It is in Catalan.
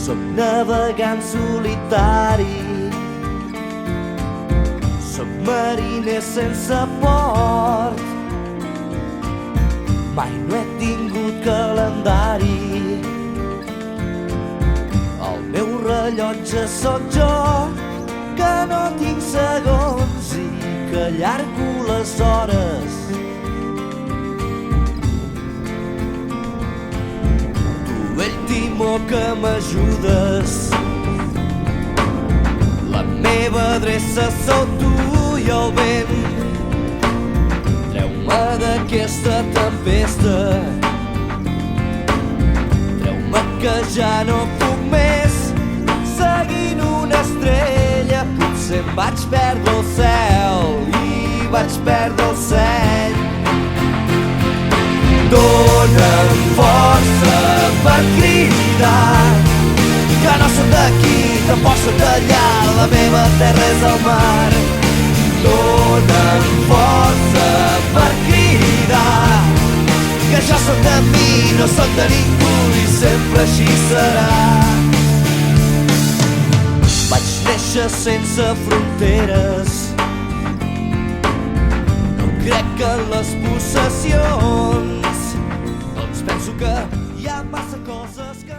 Soc navegant solitari, soc mariner sense port. Mai no he tingut calendari, el meu rellotge sóc jo, que no tinc segons i que allargo les hores. Tu, vell timó que m'ajudes, la meva adreça sou tu i el vent. Treu-me d'aquesta tempesta, treu-me que ja no puc més. Seguint una estrella potser em vaig perdre el cel i vaig perdre el seny. Dóna'm força per cridar que no soc d'aquí, tampoc soc d'allà, la meva terra és el mar. Dóna'm força per cridar que jo soc de mi, no soc de ningú i sempre així serà. Vaig néixer sense fronteres, no crec en les possessions, doncs penso que hi ha massa coses que